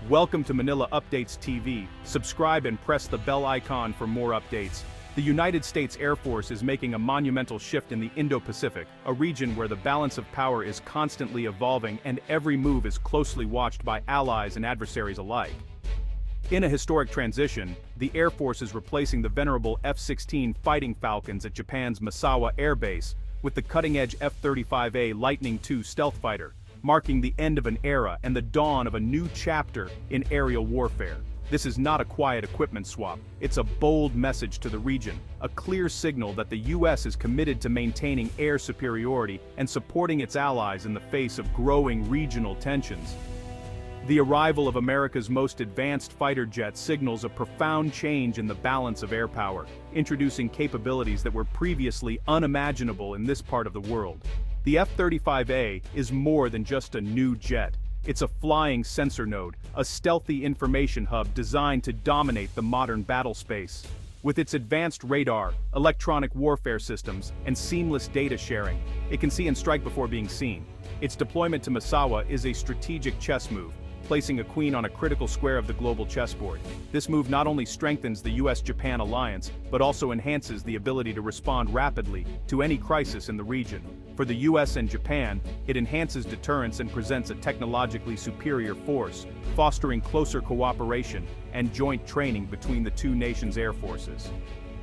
Welcome to Manila Updates TV. Subscribe and press the bell icon for more updates. The United States Air Force is making a monumental shift in the Indo-Pacific, a region where the balance of power is constantly evolving and every move is closely watched by allies and adversaries alike. In a historic transition, the Air Force is replacing the venerable F-16 Fighting Falcons at Japan's Misawa Air Base with the cutting-edge F-35A Lightning II stealth fighter, marking the end of an era and the dawn of a new chapter in aerial warfare. This is not a quiet equipment swap, it's a bold message to the region, a clear signal that the U.S. is committed to maintaining air superiority and supporting its allies in the face of growing regional tensions. The arrival of America's most advanced fighter jet signals a profound change in the balance of air power, introducing capabilities that were previously unimaginable in this part of the world. The F-35A is more than just a new jet. It's a flying sensor node, a stealthy information hub designed to dominate the modern battle space. With its advanced radar, electronic warfare systems, and seamless data sharing, it can see and strike before being seen. Its deployment to Misawa is a strategic chess move, placing a queen on a critical square of the global chessboard. This move not only strengthens the US-Japan alliance, but also enhances the ability to respond rapidly to any crisis in the region. For the US and Japan, it enhances deterrence and presents a technologically superior force, fostering closer cooperation and joint training between the two nations' air forces.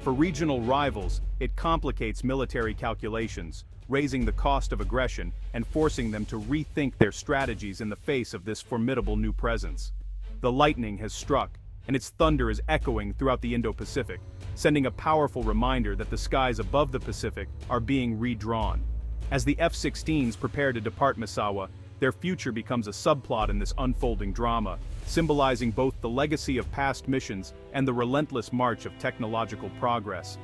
For regional rivals, it complicates military calculations, raising the cost of aggression and forcing them to rethink their strategies in the face of this formidable new presence. The lightning has struck, and its thunder is echoing throughout the Indo-Pacific, sending a powerful reminder that the skies above the Pacific are being redrawn. As the F-16s prepare to depart Misawa, their future becomes a subplot in this unfolding drama, symbolizing both the legacy of past missions and the relentless march of technological progress.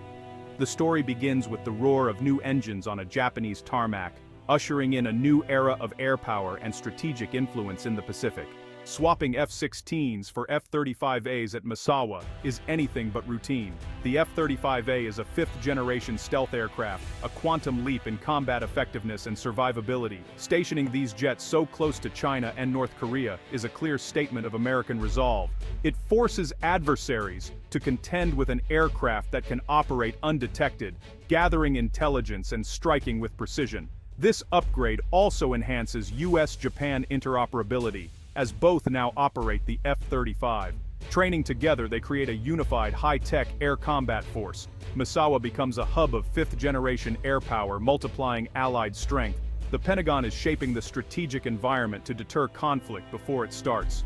The story begins with the roar of new engines on a Japanese tarmac, ushering in a new era of air power and strategic influence in the Pacific. Swapping F-16s for F-35As at Misawa is anything but routine. The F-35A is a fifth-generation stealth aircraft, a quantum leap in combat effectiveness and survivability. Stationing these jets so close to China and North Korea is a clear statement of American resolve. It forces adversaries to contend with an aircraft that can operate undetected, gathering intelligence and striking with precision. This upgrade also enhances US-Japan interoperability, as both now operate the F-35. Training together, they create a unified high-tech air combat force. Misawa becomes a hub of fifth-generation air power, multiplying allied strength. The Pentagon is shaping the strategic environment to deter conflict before it starts.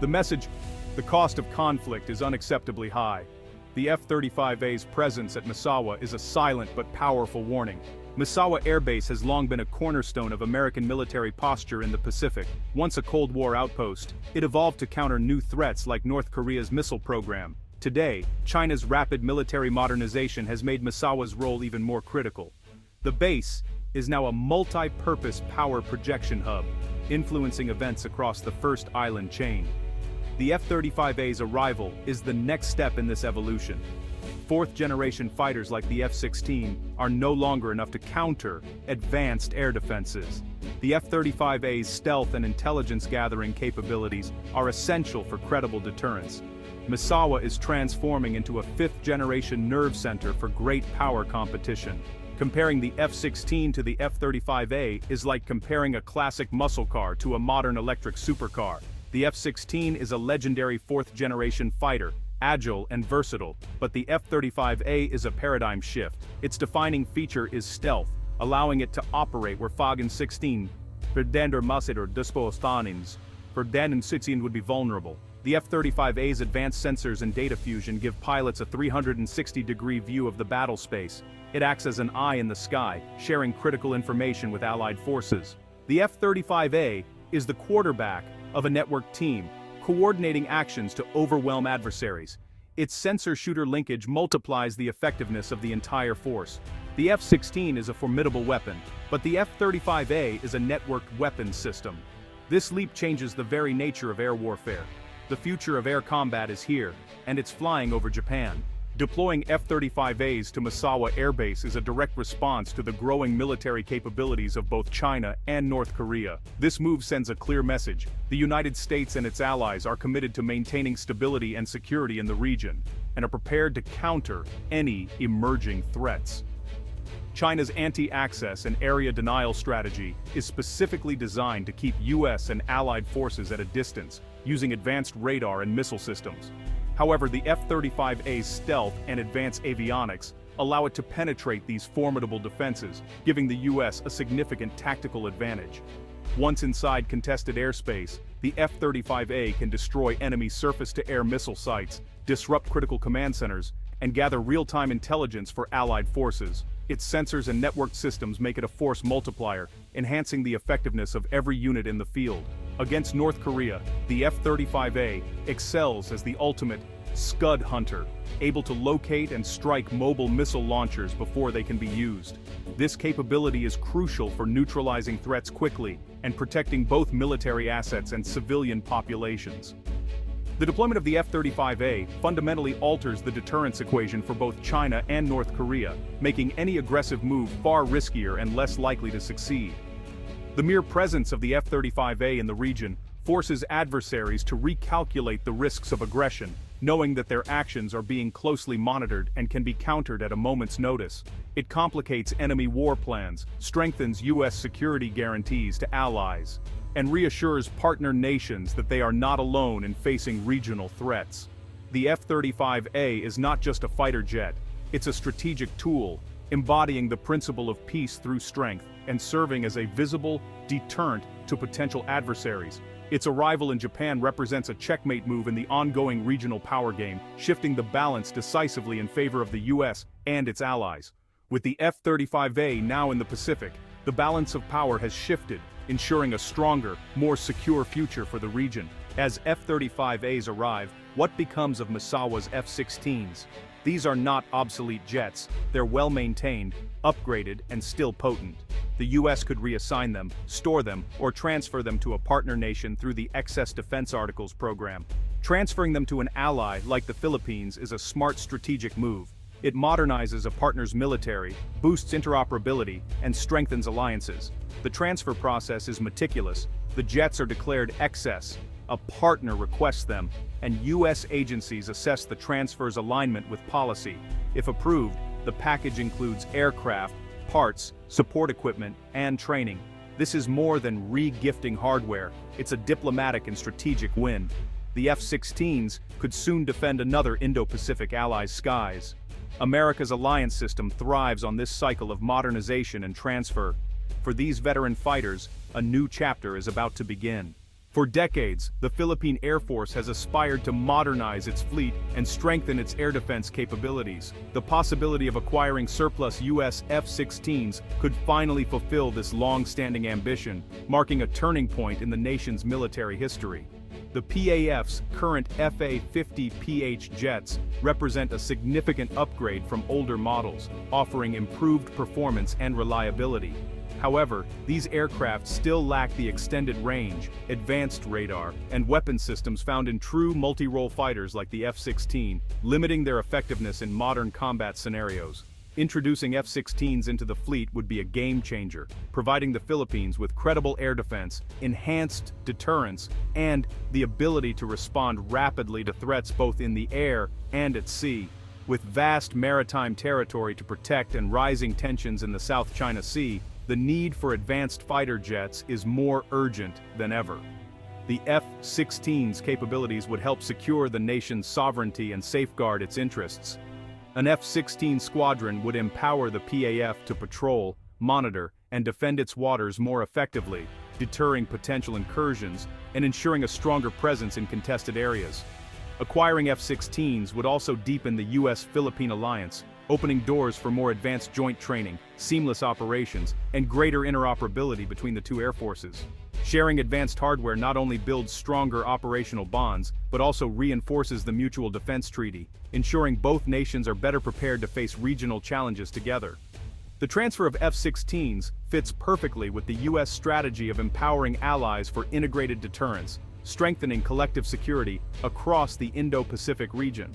The message: the cost of conflict is unacceptably high. The F-35A's presence at Misawa is a silent but powerful warning. Misawa Air Base has long been a cornerstone of American military posture in the Pacific. Once a Cold War outpost, it evolved to counter new threats like North Korea's missile program. Today, China's rapid military modernization has made Misawa's role even more critical. The base is now a multi-purpose power projection hub, influencing events across the first island chain. The F-35A's arrival is the next step in this evolution. Fourth-generation fighters like the F-16 are no longer enough to counter advanced air defenses. The F-35A's stealth and intelligence-gathering capabilities are essential for credible deterrence. Misawa is transforming into a fifth-generation nerve center for great power competition. Comparing the F-16 to the F-35A is like comparing a classic muscle car to a modern electric supercar. The F-16 is a legendary fourth-generation fighter, agile and versatile, but the F-35A is a paradigm shift. Its defining feature is stealth, allowing it to operate where F-16 would be vulnerable. The F-35A's advanced sensors and data fusion give pilots a 360-degree view of the battle space. It acts as an eye in the sky, sharing critical information with allied forces. The F-35A is the quarterback of a networked team, coordinating actions to overwhelm adversaries. Its sensor-shooter linkage multiplies the effectiveness of the entire force. The F-16 is a formidable weapon, but the F-35A is a networked weapons system. This leap changes the very nature of air warfare. The future of air combat is here, and it's flying over Japan. Deploying F-35As to Misawa Air Base is a direct response to the growing military capabilities of both China and North Korea. This move sends a clear message: the United States and its allies are committed to maintaining stability and security in the region, and are prepared to counter any emerging threats. China's anti-access and area denial strategy is specifically designed to keep U.S. and allied forces at a distance, using advanced radar and missile systems. However, the F-35A's stealth and advanced avionics allow it to penetrate these formidable defenses, giving the U.S. a significant tactical advantage. Once inside contested airspace, the F-35A can destroy enemy surface-to-air missile sites, disrupt critical command centers, and gather real-time intelligence for allied forces. Its sensors and networked systems make it a force multiplier, enhancing the effectiveness of every unit in the field. Against North Korea, the F-35A excels as the ultimate scud hunter, able to locate and strike mobile missile launchers before they can be used. This capability is crucial for neutralizing threats quickly and protecting both military assets and civilian populations. The deployment of the F-35A fundamentally alters the deterrence equation for both China and North Korea, making any aggressive move far riskier and less likely to succeed. The mere presence of the F-35A in the region forces adversaries to recalculate the risks of aggression, knowing that their actions are being closely monitored and can be countered at a moment's notice. It complicates enemy war plans, strengthens U.S. security guarantees to allies, and reassures partner nations that they are not alone in facing regional threats. The F-35A is not just a fighter jet, it's a strategic tool, embodying the principle of peace through strength and serving as a visible deterrent to potential adversaries. Its arrival in Japan represents a checkmate move in the ongoing regional power game, shifting the balance decisively in favor of the U.S. and its allies. With the F-35A now in the Pacific, the balance of power has shifted, ensuring a stronger, more secure future for the region. As F-35As arrive, what becomes of Misawa's F-16s? These are not obsolete jets, they're well-maintained, upgraded, and still potent. The U.S. could reassign them, store them, or transfer them to a partner nation through the Excess Defense Articles program. Transferring them to an ally like the Philippines is a smart strategic move. It modernizes a partner's military, boosts interoperability, and strengthens alliances. The transfer process is meticulous. The jets are declared excess. A partner requests them, and U.S. agencies assess the transfer's alignment with policy. If approved, the package includes aircraft, parts, support equipment, and training. This is more than re-gifting hardware, it's a diplomatic and strategic win. The F-16s could soon defend another Indo-Pacific ally's skies. America's alliance system thrives on this cycle of modernization and transfer. For these veteran fighters, a new chapter is about to begin. For decades, the Philippine Air Force has aspired to modernize its fleet and strengthen its air defense capabilities. The possibility of acquiring surplus U.S. F-16s could finally fulfill this long-standing ambition, marking a turning point in the nation's military history. The PAF's current FA-50PH jets represent a significant upgrade from older models, offering improved performance and reliability. However, these aircraft still lack the extended range, advanced radar, and weapon systems found in true multi-role fighters like the F-16, limiting their effectiveness in modern combat scenarios. Introducing F-16s into the fleet would be a game-changer, providing the Philippines with credible air defense, enhanced deterrence, and the ability to respond rapidly to threats both in the air and at sea. With vast maritime territory to protect and rising tensions in the South China Sea, the need for advanced fighter jets is more urgent than ever. The F-16's capabilities would help secure the nation's sovereignty and safeguard its interests. An F-16 squadron would empower the PAF to patrol, monitor, and defend its waters more effectively, deterring potential incursions and ensuring a stronger presence in contested areas. Acquiring F-16s would also deepen the U.S.-Philippine alliance, opening doors for more advanced joint training, seamless operations, and greater interoperability between the two air forces. Sharing advanced hardware not only builds stronger operational bonds, but also reinforces the mutual defense treaty, ensuring both nations are better prepared to face regional challenges together. The transfer of F-16s fits perfectly with the U.S. strategy of empowering allies for integrated deterrence, strengthening collective security across the Indo-Pacific region.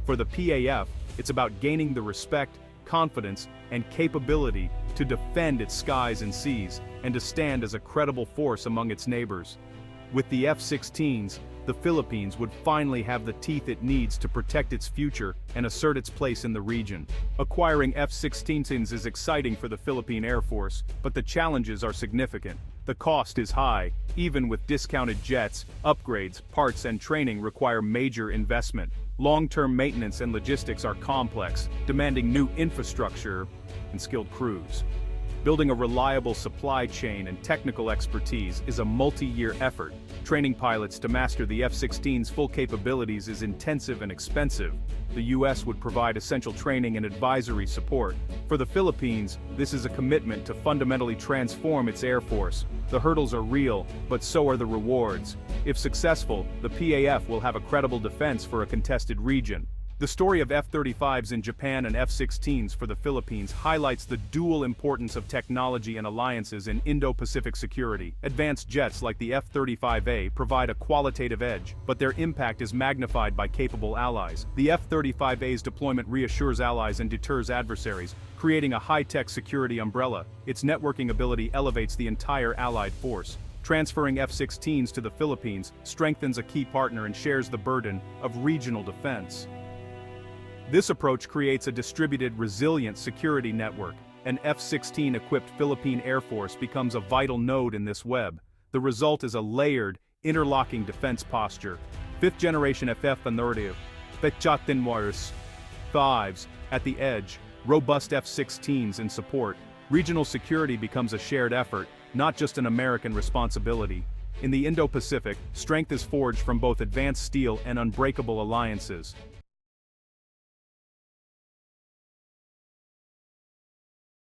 For the PAF, it's about gaining the respect, confidence, and capability to defend its skies and seas, and to stand as a credible force among its neighbors. With the F-16s, the Philippines would finally have the teeth it needs to protect its future and assert its place in the region. Acquiring F-16s is exciting for the Philippine Air Force, but the challenges are significant. The cost is high. Even with discounted jets, upgrades, parts, and training require major investment. Long-term maintenance and logistics are complex, demanding new infrastructure and skilled crews. Building a reliable supply chain and technical expertise is a multi-year effort. Training pilots to master the F-16's full capabilities is intensive and expensive. The U.S. would provide essential training and advisory support. For the Philippines, this is a commitment to fundamentally transform its Air Force. The hurdles are real, but so are the rewards. If successful, the PAF will have a credible defense for a contested region. The story of F-35s in Japan and F-16s for the Philippines highlights the dual importance of technology and alliances in Indo-Pacific security. Advanced jets like the F-35A provide a qualitative edge, but their impact is magnified by capable allies. The F-35A's deployment reassures allies and deters adversaries, creating a high-tech security umbrella. Its networking ability elevates the entire allied force. Transferring F-16s to the Philippines strengthens a key partner and shares the burden of regional defense. This approach creates a distributed, resilient security network. An F-16-equipped Philippine Air Force becomes a vital node in this web. The result is a layered, interlocking defense posture. Fifth-generation FF-35 Pechat-Tinwaris 5s at the edge, robust F-16s in support. Regional security becomes a shared effort, not just an American responsibility. In the Indo-Pacific, strength is forged from both advanced steel and unbreakable alliances.